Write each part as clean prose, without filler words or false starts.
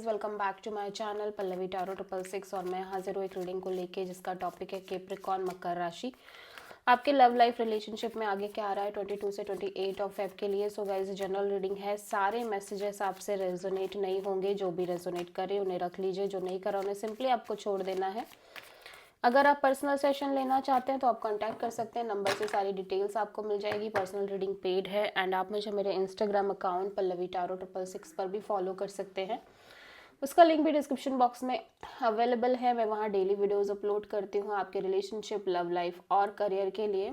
Welcome back to my channel Pallavi tarot 666 और मैं हाजिर हूँ एक रीडिंग को लेके जिसका टॉपिक है कैप्रिकॉर्न मकर राशि। आपके लव लाइफ रिलेशनशिप में आगे क्या आ रहा है 22 से 28 ऑफ फेब के लिए। सो गाइस जनरल रीडिंग है, सारे मैसेजेस आपसे रेजोनेट नहीं होंगे। जो भी रेजोनेट करे उन्हें रख लीजिए, जो नहीं करा उन्हें सिंपली आपको छोड़ देना है। अगर आप पर्सनल सेशन लेना चाहते हैं तो आप कांटेक्ट कर सकते हैं, नंबर से सारी डिटेल्स आपको मिल जाएगी। पर्सनल रीडिंग पेड है एंड आप मुझे मेरे इंस्टाग्राम अकाउंट पल्लवी टैरो 666 पर भी फॉलो कर सकते हैं। उसका लिंक भी डिस्क्रिप्शन बॉक्स में अवेलेबल है। मैं वहाँ डेली वीडियोस अपलोड करती हूँ आपके रिलेशनशिप, लव लाइफ और करियर के लिए।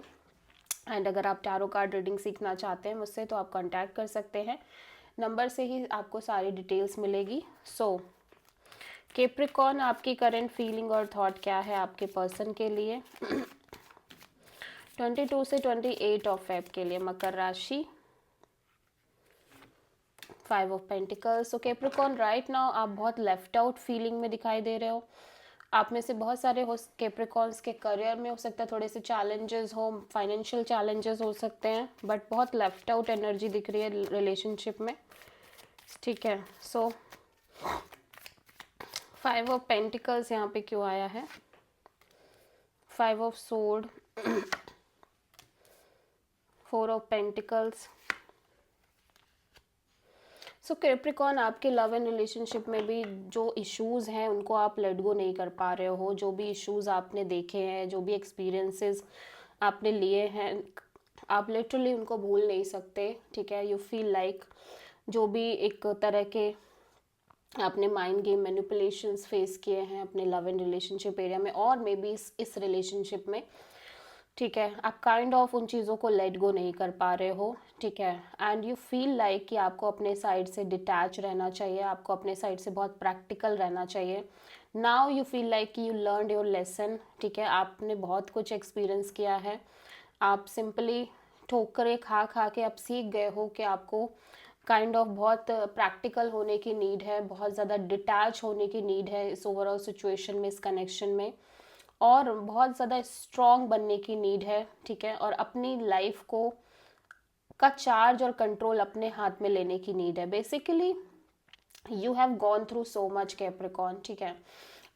एंड अगर आप टैरो कार्ड रीडिंग सीखना चाहते हैं मुझसे तो आप कांटेक्ट कर सकते हैं, नंबर से ही आपको सारी डिटेल्स मिलेगी। सो कैप्रिकॉर्न, आपकी करंट फीलिंग और थॉट क्या है आपके पर्सन के लिए 22 से 28 ऑफ फेब के लिए, मकर राशि, 5 of pentacles. So Capricorn, right now आप बहुत लेफ्ट आउट फीलिंग में दिखाई दे रहे हो। आप में से बहुत सारे हो कैप्रिकॉर्न्स के करियर में हो सकता है थोड़े से चैलेंजेस हो, फाइनेंशियल चैलेंजेस हो सकते हैं, बट बहुत लेफ्ट आउट एनर्जी दिख रही है रिलेशनशिप में। ठीक है, सो 5 ऑफ पेंटिकल्स यहाँ पे क्यों आया है, 5 of sword, 4 of pentacles. So Capricorn, आपके लव एंड रिलेशनशिप में भी जो इश्यूज़ हैं उनको आप लेट गो नहीं कर पा रहे हो। जो भी इश्यूज़ आपने देखे हैं, जो भी एक्सपीरियंसेस आपने लिए हैं, आप लिटरली उनको भूल नहीं सकते। ठीक है, यू फील लाइक जो भी एक तरह के आपने माइंड गेम मैनिपुलेशंस फेस किए हैं अपने लव एंड रिलेशनशिप एरिया में और मे बी इस रिलेशनशिप में, ठीक है, आप काइंड ऑफ उन चीज़ों को लेट गो नहीं कर पा रहे हो। ठीक है, एंड यू फील लाइक कि आपको अपने साइड से डिटैच रहना चाहिए, आपको अपने साइड से बहुत प्रैक्टिकल रहना चाहिए। नाउ यू फील लाइक कि यू लर्न योर लेसन। ठीक है, आपने बहुत कुछ एक्सपीरियंस किया है, आप सिंपली ठोकरें खा खा के आप सीख गए हो कि आपको काइंड ऑफ बहुत प्रैक्टिकल होने की नीड है, बहुत ज़्यादा डिटैच होने की नीड है इस ओवरऑल सिचुएशन में, इस कनेक्शन में, और बहुत ज़्यादा स्ट्रॉन्ग बनने की नीड है। ठीक है, और अपनी लाइफ को का चार्ज और कंट्रोल अपने हाथ में लेने की नीड है। Basically you have gone through so much Capricorn. ठीक है,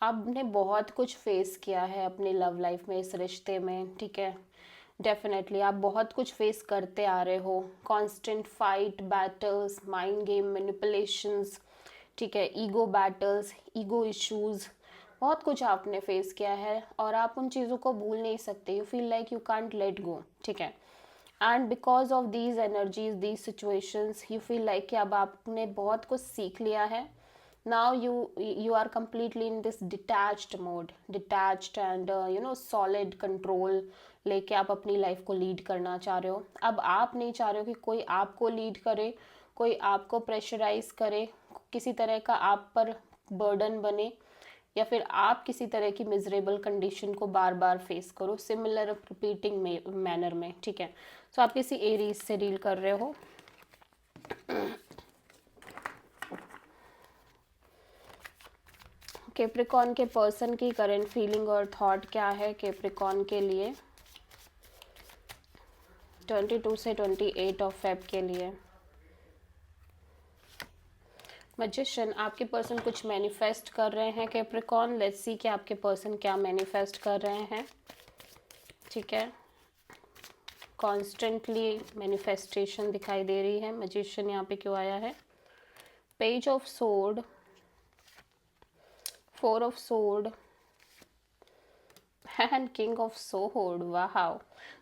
आपने बहुत कुछ फेस किया है अपनी लव लाइफ में, इस रिश्ते में। ठीक है, डेफिनेटली आप बहुत कुछ फेस करते आ रहे हो, constant fight, battles, mind game manipulations, ठीक है, ईगो बैटल्स, ईगो इश्यूज़, बहुत कुछ आपने फेस किया है और आप उन चीज़ों को भूल नहीं सकते। You feel like you can't let go. ठीक है, and because of these energies, these situations, you feel like कि अब आपने बहुत कुछ सीख लिया है। Now you are completely in this detached mode, detached and solid control लेके आप अपनी लाइफ को लीड करना चाह रहे हो। अब आप नहीं चाह रहे हो कि कोई आपको लीड करे, कोई आपको प्रेशराइज करे, किसी तरह का आप पर बर्डन बने, या फिर आप किसी तरह की मिजरेबल कंडीशन को बार बार फेस करो सिमिलर रिपीटिंग मैनर में। ठीक है, सो आप किसी एरीज से डील कर रहे हो। कैप्रिकॉर्न के पर्सन की करंट फीलिंग और थॉट क्या है कैप्रिकॉर्न के लिए 22 से 28 ऑफ फेब के लिए। मैजिशियन, आपके पर्सन कुछ मैनिफेस्ट कर रहे हैं कैप्रिकॉर्न। लेट्स सी कि आपके पर्सन क्या मैनिफेस्ट कर रहे हैं। ठीक है, कॉन्स्टेंटली मैनिफेस्टेशन दिखाई दे रही है। मैजिशियन यहाँ पे क्यों आया है, page of sword, 4 of sword and king of sword. वाह,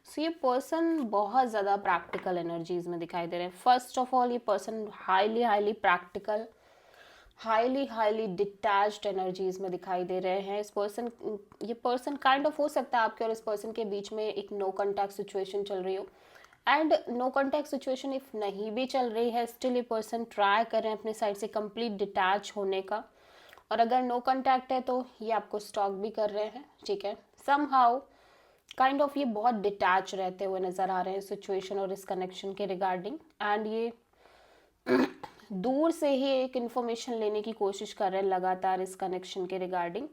सो ये पर्सन बहुत ज़्यादा प्रैक्टिकल एनर्जीज में दिखाई दे रहे हैं। फर्स्ट ऑफ ऑल ये person highly highly practical, highly highly detached energies में दिखाई दे रहे हैं। ये पर्सन काइंड ऑफ हो सकता है आपके और इस पर्सन के बीच में एक नो कॉन्टैक्ट सिचुएशन चल रही हो, and no contact situation if नहीं भी चल रही है स्टिल ये पर्सन ट्राई कर रहे हैं अपने साइड से कंप्लीट डिटैच होने का, और अगर नो कॉन्टैक्ट है तो ये आपको स्टॉक भी कर रहे हैं। ठीक है, समहाउ काइंड ऑफ ये बहुत डिटैच रहते हुए नजर आ रहे हैं सिचुएशन और इस कनेक्शन के रिगार्डिंग, एंड ये दूर से ही एक इन्फॉर्मेशन लेने की कोशिश कर रहे हैं लगातार इस कनेक्शन के regarding,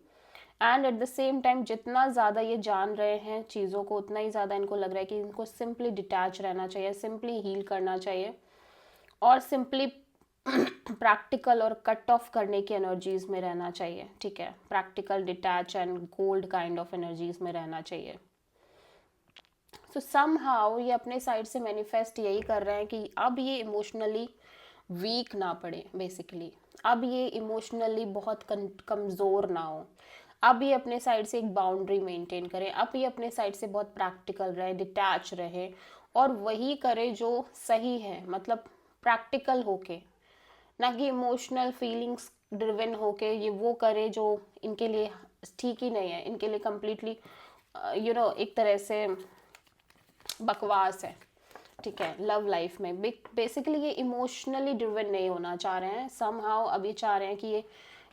and at the same time जितना ज़्यादा ये जान रहे हैं चीज़ों को उतना ही ज़्यादा इनको लग रहा है कि इनको सिंपली डिटैच रहना चाहिए, सिंपली हील करना चाहिए और सिंपली प्रैक्टिकल और कट ऑफ करने की एनर्जीज में रहना चाहिए, ठीक है। Practical, detach and gold kind of energies में रहना चाहिए। सो समहाउ ये अपने साइड से मैनिफेस्ट यही कर रहे हैं कि अब ये इमोशनली वीक ना पड़े, बेसिकली अब ये इमोशनली बहुत कमज़ोर ना हो। अब ये अपने साइड से एक बाउंड्री मेंटेन करें, अब ये अपने साइड से बहुत प्रैक्टिकल रहे, डिटैच रहे और वही करे जो सही है, मतलब प्रैक्टिकल होके, ना कि इमोशनल फीलिंग्स ड्रिवन होके ये वो करे जो इनके लिए ठीक ही नहीं है, इनके लिए कम्प्लीटली एक तरह से बकवास है, ठीक है। लव लाइफ में बेसिकली ये इमोशनली ड्रिवन नहीं होना चाह रहे हैं, समहाउ अभी चाह रहे हैं कि ये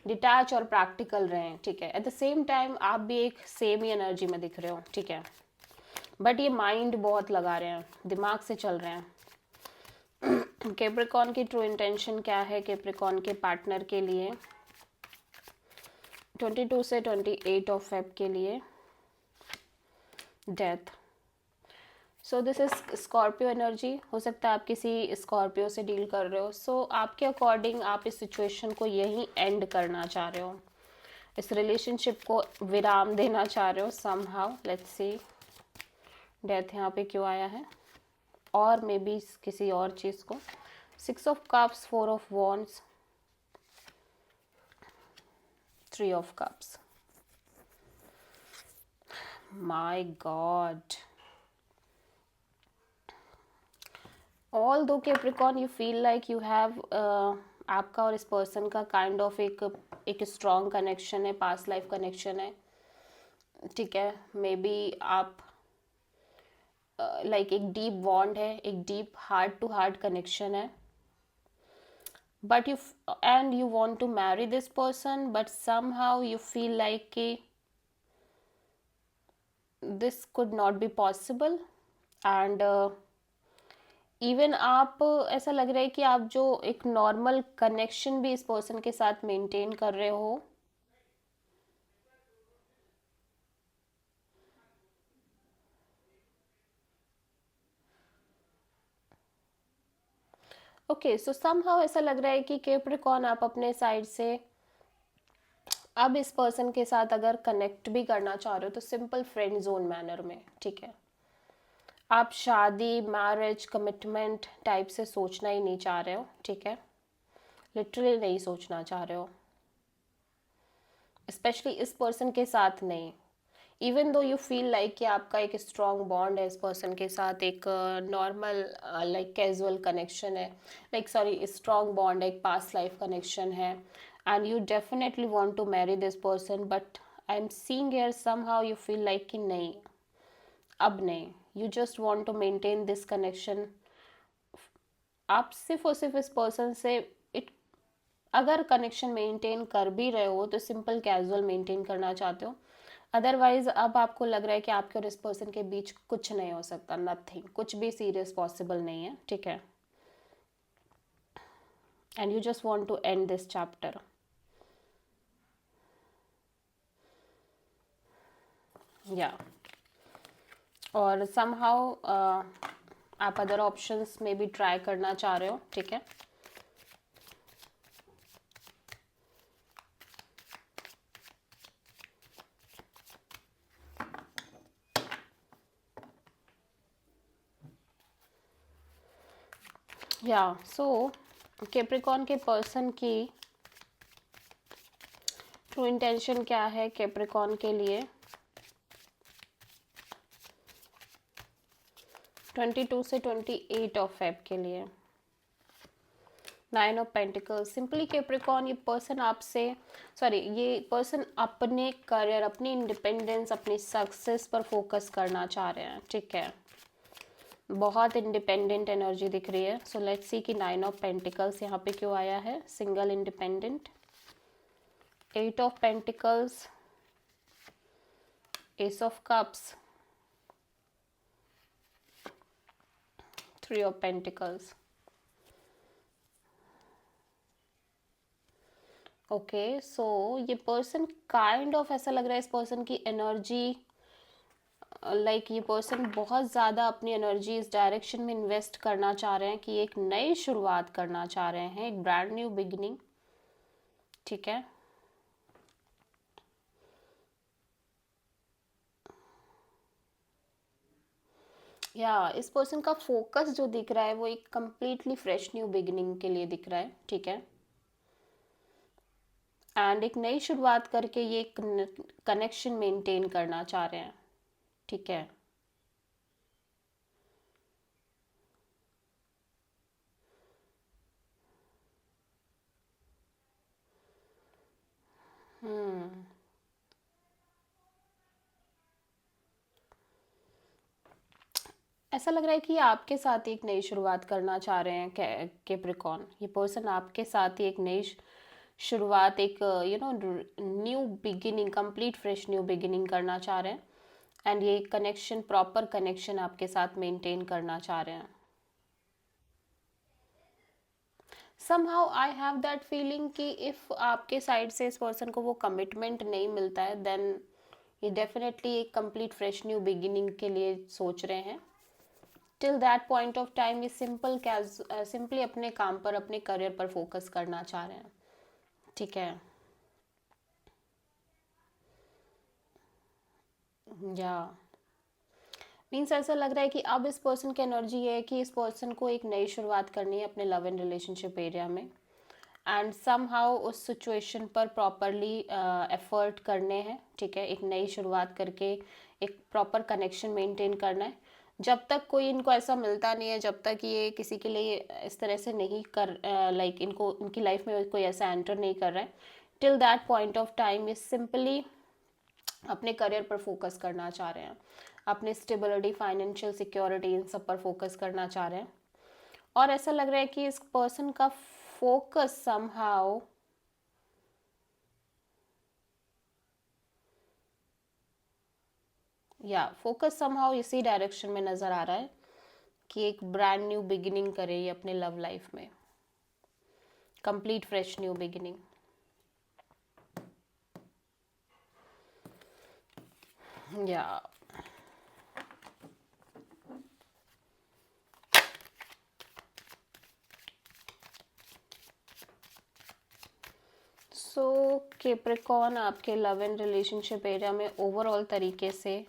डिटैच और प्रैक्टिकल रहें, ठीक है। एट द सेम टाइम आप भी एक सेम ही एनर्जी में दिख रहे हो, ठीक है, बट ये माइंड बहुत लगा रहे हैं, दिमाग से चल रहे हैं। कैप्रिकॉर्न की ट्रू इंटेंशन क्या है कैप्रिकॉर्न के पार्टनर के लिए 22 से 28 ऑफ फेब के लिए? Death. So this is Scorpio energy. हो सकता है आप किसी स्कॉर्पियो से डील कर रहे हो। आपके अकॉर्डिंग आप इस सिचुएशन को यहीं एंड करना चाह रहे हो, इस रिलेशनशिप को विराम देना चाह रहे हो समहाउ। लेट्स सी डेथ यहाँ पे क्यों आया है, और मे बी किसी और चीज़ को। 6 of cups, 4 of wands, 3 of cups. My god. Although Capricorn you feel like you have आपका और इस पर्सन का काइंड ऑफ एक स्ट्रॉन्ग कनेक्शन है, पास्ट लाइफ कनेक्शन है, ठीक है। मे बी आप लाइक एक डीप बॉन्ड है, एक deep heart to heart connection है, but you and you want to marry this person, but somehow you feel like कि this could not be possible. And even आप ऐसा लग रहा है कि आप जो एक नॉर्मल कनेक्शन भी इस पर्सन के साथ मेंटेन कर रहे हो, ओके। सो समहाउ ऐसा लग रहा है कि कैप्रिकॉर्न आप अपने साइड से अब इस पर्सन के साथ अगर कनेक्ट भी करना चाह रहे हो तो सिंपल फ्रेंड जोन मैनर में, ठीक है। आप शादी, मैरिज, कमिटमेंट टाइप से सोचना ही नहीं चाह रहे हो, ठीक है। लिटरली नहीं सोचना चाह रहे हो, स्पेशली इस पर्सन के साथ नहीं। Even though you feel like कि आपका एक स्ट्रॉन्ग बॉन्ड है इस पर्सन के साथ, एक नॉर्मल लाइक कैजुअल कनेक्शन है, लाइक सॉरी स्ट्रॉन्ग बॉन्ड है, एक पास्ट लाइफ कनेक्शन है, and you definitely want to marry this person, but I am seeing here somehow you feel like कि नहीं, अब नहीं। You just want to maintain this connection. आप सिर्फ और सिर्फ इस पर्सन से इट अगर कनेक्शन मेंटेन कर भी रहे हो तो सिंपल कैजुअल मेंटेन करना चाहते हो। अदरवाइज अब आपको लग रहा है कि आपके और इस पर्सन के बीच कुछ नहीं हो सकता, नथिंग, कुछ भी सीरियस पॉसिबल नहीं है, ठीक है। And you just want to end this chapter. या और समहाउ आप अदर ऑप्शंस में भी ट्राई करना चाह रहे हो, ठीक है। या सो कैप्रिकॉर्न के पर्सन की ट्रू इंटेंशन क्या है कैप्रिकॉर्न के लिए 22 से 28 ऑफ फेब के लिए? 9 ऑफ पेंटिकल्स। सिंपली कैप्रिकॉर्न ये पर्सन आपसे ये पर्सन अपने करियर, अपनी इंडिपेंडेंस, अपनी सक्सेस पर फोकस करना चाह रहे हैं, ठीक है। बहुत इंडिपेंडेंट एनर्जी दिख रही है। सो लेट्स सी कि 9 ऑफ पेंटिकल्स यहाँ पे क्यों आया है, single independent. 8 of pentacles, S of cups, 3 of pentacles. Okay so ये पर्सन काइंड ऑफ ऐसा लग रहा है इस पर्सन की एनर्जी लाइक ये पर्सन बहुत ज़्यादा अपनी एनर्जी इस डायरेक्शन में इन्वेस्ट करना चाह रहे हैं कि एक नई शुरुआत करना चाह रहे हैं, एक ब्रांड न्यू बिगिनिंग। ठीक है, या इस पर्सन का फोकस जो दिख रहा है वो एक कंप्लीटली फ्रेश न्यू बिगिनिंग के लिए दिख रहा है। ठीक है, एंड एक नई शुरुआत करके ये कनेक्शन मेंटेन करना चाह रहे हैं। ठीक है, हम्म, ऐसा लग रहा है कि आपके साथ एक नई शुरुआत करना चाह रहे हैं कैप्रिकॉन। ये पर्सन आपके साथ ही एक नई शुरुआत, एक new beginning, complete fresh new beginning करना चाह रहे हैं। एंड ये कनेक्शन, प्रॉपर कनेक्शन आपके साथ मेंटेन करना चाह रहे हैं। somehow I have that feeling कि if आपके साइड से इस पर्सन को वो कमिटमेंट नहीं मिलता है, देन ये डेफिनेटली एक कंप्लीट फ्रेश न्यू बिगिनिंग के लिए सोच रहे हैं। Till that point of time ये सिंपली अपने काम पर, अपने करियर पर फोकस करना चाह रहे हैं। ठीक है, या मीन्स ऐसा लग रहा है कि अब इस पर्सन की एनर्जी ये है कि इस पर्सन को एक नई शुरुआत करनी है अपने लव एंड रिलेशनशिप एरिया में, एंड सम हाउ उस सिचुएशन पर प्रॉपरली एफर्ट करने हैं। ठीक है, एक नई शुरुआत करके एक प्रॉपर कनेक्शन मेंटेन करना है। जब तक कोई इनको ऐसा मिलता नहीं है, जब तक ये किसी के लिए इस तरह से नहीं कर, लाइक इनको इनकी लाइफ में कोई ऐसा एंटर नहीं कर रहा है, till that point of time ये सिंपली अपने करियर पर फोकस करना चाह रहे हैं, अपने स्टेबिलिटी, फाइनेंशियल सिक्योरिटी, इन सब पर फोकस करना चाह रहे हैं। और ऐसा लग रहा है कि इस पर्सन का फोकस समहाउ इसी डायरेक्शन में नजर आ रहा है कि एक ब्रांड न्यू बिगिनिंग करे ये अपने लव लाइफ में, कंप्लीट फ्रेश न्यू बिगिनिंग। या सो कैप्रिकॉर्न आपके लव एंड रिलेशनशिप एरिया में ओवरऑल तरीके से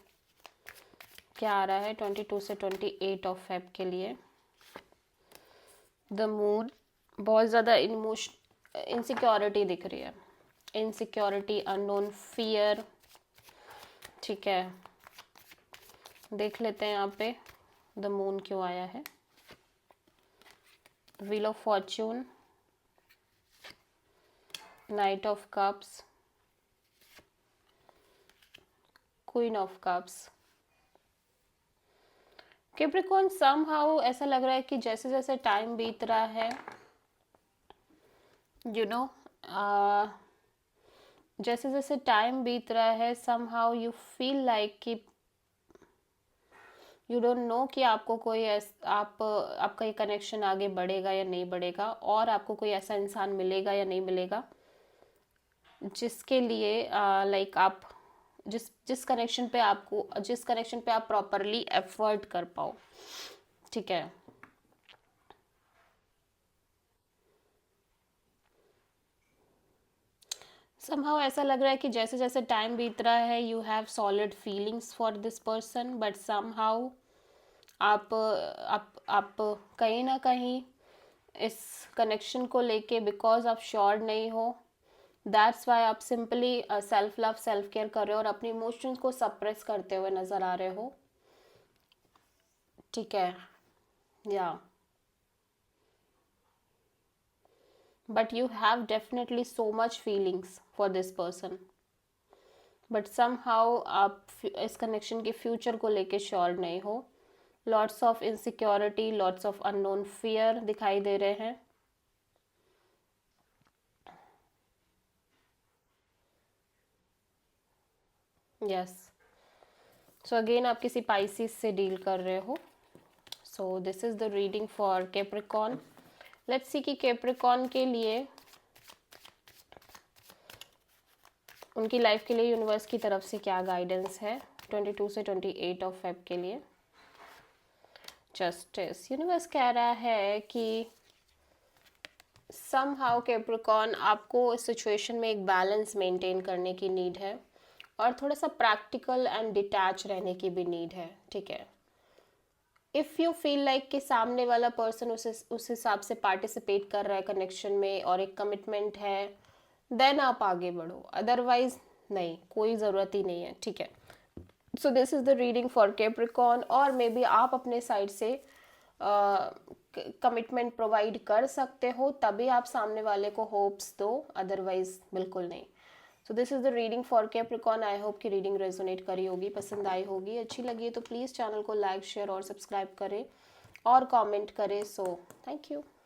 क्या आ रहा है 22 से 28 ऑफ फेब के लिए? द मून, बहुत ज़्यादा इनसिक्योरिटी दिख रही है, इनसिक्योरिटी, अननोन, फियर। ठीक है, देख लेते हैं यहाँ पे द मून क्यों आया है। Wheel of Fortune, night of cups, queen of cups. Capricorn somehow ऐसा लग रहा है कि जैसे जैसे टाइम बीत रहा है, जैसे जैसे टाइम बीत रहा है, समहाउ यू फील लाइक कि यू डोंट नो कि आपको कोई आपका ये कनेक्शन आगे बढ़ेगा या नहीं बढ़ेगा, और आपको कोई ऐसा इंसान मिलेगा या नहीं मिलेगा जिसके लिए लाइक आप जिस कनेक्शन पे आप प्रॉपरली एफर्ट कर पाओ। ठीक है, समहाउ ऐसा लग रहा है कि जैसे जैसे टाइम बीत रहा है, you have solid feelings for this person, but somehow आप कहीं ना कहीं इस कनेक्शन को लेके, बिकॉज आप श्योर नहीं हो, दैट्स वाई आप simply self love, self care कर रहे हो और अपने इमोशंस को सप्रेस करते हुए नजर आ रहे हो। ठीक है, या but you have definitely so much feelings for this person, but somehow आप इस कनेक्शन के फ्यूचर को लेके श्योर नहीं हो। Lots of insecurity, lots of unknown fear दिखाई दे रहे हैं। यस, सो अगेन आप किसी पाइसिस से डील कर रहे हो। So this is the reading for Capricorn. Let's see कि कैप्रिकॉर्न के लिए, उनकी लाइफ के लिए यूनिवर्स की तरफ से क्या गाइडेंस है। 22 से 28 ऑफ फेब के लिए। जस्टिस, यूनिवर्स कह रहा है कि समहाउ कैप्रिकॉर्न आपको इस सिचुएशन में एक बैलेंस मेंटेन करने की नीड है और थोड़ा सा प्रैक्टिकल एंड डिटैच रहने की भी नीड है, ठीक है। इफ़ यू फील लाइक कि सामने वाला पर्सन उस हिसाब से पार्टिसिपेट कर रहा है कनेक्शन में और एक कमिटमेंट है, देन आप आगे बढ़ो, अदरवाइज नहीं, कोई ज़रूरत ही नहीं है, ठीक है। So this is the reading for Capricorn. और मे बी आप अपने साइड से कमिटमेंट प्रोवाइड कर सकते हो, तभी आप सामने वाले को होप्स दो, अदरवाइज बिल्कुल नहीं। So this is the reading for Capricorn. I hope कि रीडिंग रेजोनेट करी होगी, पसंद आई होगी, अच्छी लगी है तो प्लीज़ चैनल को लाइक शेयर और सब्सक्राइब करें और कमेंट करें। So thank you.